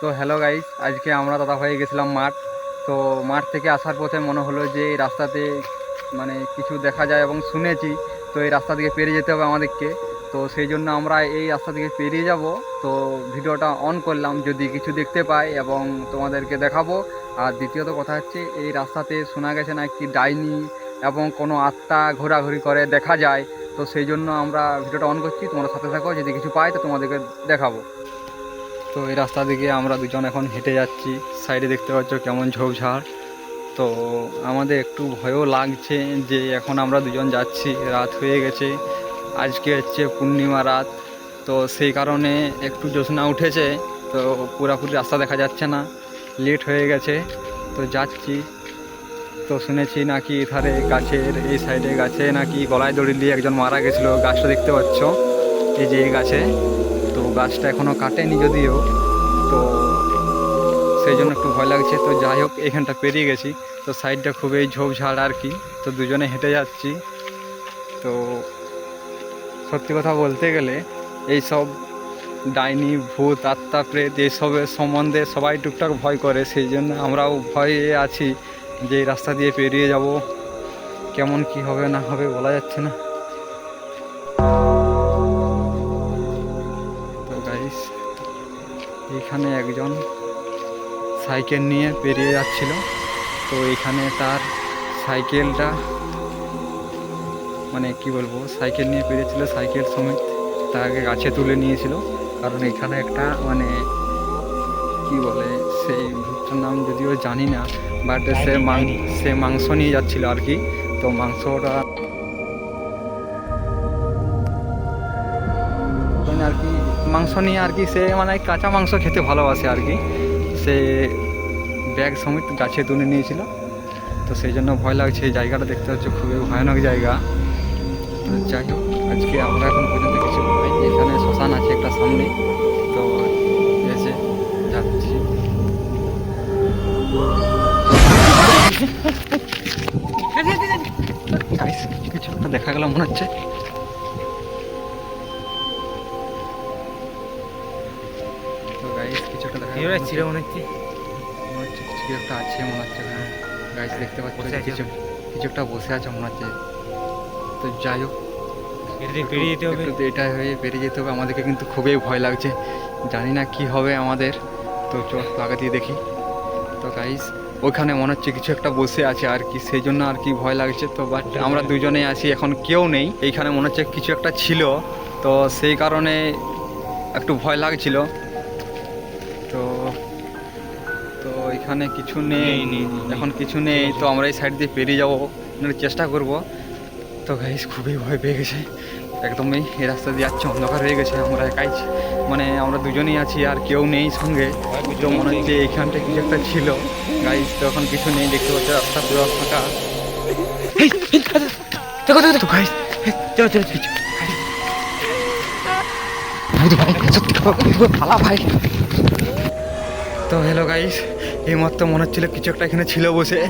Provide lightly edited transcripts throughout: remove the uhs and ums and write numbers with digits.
তো hello guys, আজকে আমরা দাদা হয়ে গেছিলাম মাঠ। তো মাঠ থেকে আসার পথে মনে হলো যে এই রাস্তাতে মানে কিছু দেখা যায় এবং শুনেছি, তো এই রাস্তা থেকে পেরিয়ে যেতে হবে আমাদেরকে। তো সেই জন্য আমরা এই রাস্তা থেকে পেরিয়ে যাব। তো ভিডিওটা অন করলাম, যদি কিছু দেখতে পাই এবং তোমাদেরকে দেখাবো। আর দ্বিতীয়ত কথা হচ্ছে, এই রাস্তাতে শোনা গেছে না কি ডাইনি এবং কোনো আত্মা ঘোরাঘুরি করে দেখা যায়। তো সেই জন্য আমরা ভিডিওটা অন করছি, তোমরা সাথে থাকো, যদি কিছু পাই তো তোমাদেরকে দেখাবো। তো এই রাস্তা দিকে আমরা দুজন এখন হেঁটে যাচ্ছি, সাইডে দেখতে পাচ্ছ কেমন ঝোপঝাড়। তো আমাদের একটু ভয়ও লাগছে যে এখন আমরা দুজন যাচ্ছি, রাত হয়ে গেছে, আজকে হচ্ছে পূর্ণিমা রাত। তো সেই কারণে একটু জ্যোৎস্না উঠেছে, তো পুরোপুরি রাস্তা দেখা যাচ্ছে না, লেট হয়ে গেছে। তো যাচ্ছি। তো শুনেছি নাকি এধারে গাছের এই সাইডে গাছে নাকি গলায় দড়ি দিয়ে একজন মারা গেছিলো, গাছটা দেখতে পাচ্ছ এই যে এই গাছে। তো গাছটা এখনও কাটেনি যদিও, তো সেই জন্য একটু ভয় লাগছে। তো যাই হোক, এখানটা পেরিয়ে গেছি। তো সাইডটা খুবই ঝোপঝাড় আর কি। তো দুজনে হেঁটে যাচ্ছি। তো সত্যি কথা বলতে গেলে এই সব ডাইনি ভূত আত্মা প্রেত এইসবের সম্বন্ধে সবাই টুকটাক ভয় করে, সেই জন্য আমরাও ভয়ে আছি যে এই রাস্তা দিয়ে পেরিয়ে যাব, কেমন কি হবে না হবে বলা যাচ্ছে না। তো গাইস, এখানে একজন সাইকেল নিয়ে পেরিয়ে যাচ্ছিল। তো এখানে তার সাইকেলটা মানে কি বলবো, সাইকেল নিয়ে পেরিয়েছিল, সাইকেল সমেত তাকে গাছে তুলে নিয়েছিল। কারণ এখানে একটা মানে কি বলে, সেই ভূতটার নাম যদিও জানি না, বাট সে মাংস নিয়ে যাচ্ছিল আর কি। তো মাংসটা আর কি, মাংস নিয়ে আর কি, সে মানে কাঁচা মাংস খেতে ভালোবাসে আর কি। সে ব্যাগ সমেত গাছে তুলে নিয়েছিল। তো সেই জন্য ভয় লাগছে। এই জায়গাটা দেখতে হচ্ছে খুবই ভয়ানক জায়গা। তো যাই হোক, আজকে আমরা এখন পর্যন্ত কিছু পাইনি। এখানে শ্মশান আছে একটা সামনে, তো এসে যাচ্ছি। কিছু একটা দেখা গেল মনে হচ্ছে। তো গাইস, কিছু একটা দেখা মনে হচ্ছে, কিছু একটা আছে মনে হচ্ছে। হ্যাঁ গাইস, দেখতে পাচ্ছি কিছু একটা বসে আছে মনে হচ্ছে। তো যাই হোক, এটা হয়ে বেরিয়ে যেতে হবে আমাদেরকে, কিন্তু খুবই ভয় লাগছে, জানি না কি হবে আমাদের। তো চল আগে দিয়ে দেখি। তো গাইস, ওইখানে মনে হচ্ছে কিছু একটা বসে আছে আর কি, সেই জন্য আর কি ভয় লাগছে। তো বাট আমরা দুজনেই আছি, এখন কেউ নেই। এইখানে মনে হচ্ছে কিছু একটা ছিল, তো সেই কারণে একটু ভয় লাগছিল। তো তো এখানে কিছু নেই, এখন কিছু নেই। তো আমরা এই সাইড দিয়ে পেরিয়ে যাবো, চেষ্টা করব। তো গাইস, খুবই ভয় পেয়ে গেছে একদমই। এই রাস্তা দিয়ে যাচ্ছে, অন্ধকার হয়ে গেছে, আমরা একাই মানে আমরা দুজনেই আছি, আর কেউ নেই সঙ্গে। তো মনে হচ্ছে এইখানটা কিছু একটা ছিল গাইস। তো এখন কিছু নেই, দেখতে পাচ্ছি রাস্তা পুরো ফাঁকা। তো হ্যালো গাইস, এই মাত্র মনে হচ্ছিল কিছু একটা এখানে ছিল বসে।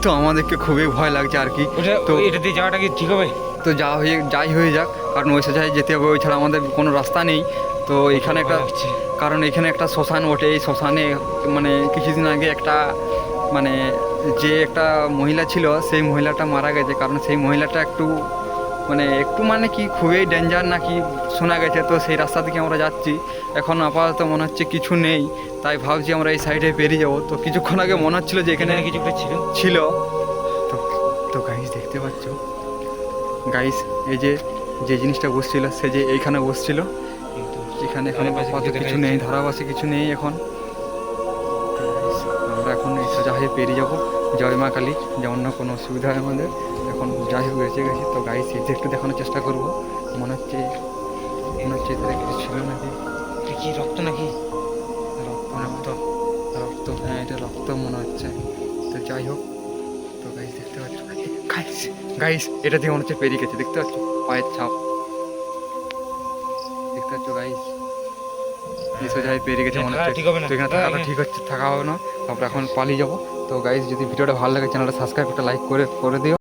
তো আমাদেরকে খুবই ভয় লাগছে আর কি। তো এটা দিয়ে যাওয়াটা কি ঠিক হবে? তো যাই হয়ে যাক, কারণ ওই সাইডে যেতে হবে, ওই ছাড়া আমাদের কোনো রাস্তা নেই। তো এখানে একটা, কারণ এখানে একটা শ্মশান ওঠে, এই শ্মশানে মানে কিছুদিন আগে একটা মানে যে একটা মহিলা ছিল, সেই মহিলাটা মারা গেছে। কারণ সেই মহিলাটা একটু মানে কি খুবই ডেঞ্জার নাকি শোনা গেছে। তো সেই রাস্তা থেকে আমরা যাচ্ছি, এখন আপাতত মনে হচ্ছে কিছু নেই, তাই ভাবছি আমরা এই সাইডে পেরিয়ে যাবো। তো কিছুক্ষণ আগে মনে হচ্ছিলো যে এখানে কিছু একটা ছিল। তো গাইস, দেখতে পাচ্ছ গাইস, এই যে জিনিসটা বসছিল, সে যে এইখানে বসছিল, এখানে এখন আপাতত কিছু নেই, ধারাবাসে কিছু নেই এখন। আমরা এখন এই সোজা হয়ে পেরিয়ে যাবো জয় মা কালী, যেমন না কোনো অসুবিধা হয় আমাদের। এখন যাই হোক বেঁচে গেছি। তো গাইস, এতে একটু দেখানোর চেষ্টা করবো। মনে হচ্ছে এদের কিছু ছিল নাকি, কি রক্ত নাকি? রক্ত, হ্যাঁ এটা রক্ত মনে হচ্ছে। তো যাই হোক, তো গাইস দেখতে পাচ্ছ, গাইস এটা দিয়ে মনে হচ্ছে পেরিয়ে গেছে, দেখতে পাচ্ছ পায়ের ছাপ, দেখতে পাচ্ছ গাইস, সোজাই পেরিয়ে গেছে মনে হচ্ছে। তো এখানে থাকাটা ঠিক হচ্ছে, থাকা হবে না, তারপরে এখন পালিয়ে যাবো। তো গাইস, যদি ভিডিওটা ভালো লাগে চ্যানেলটা সাবস্ক্রাইব একটা লাইক করে দিও।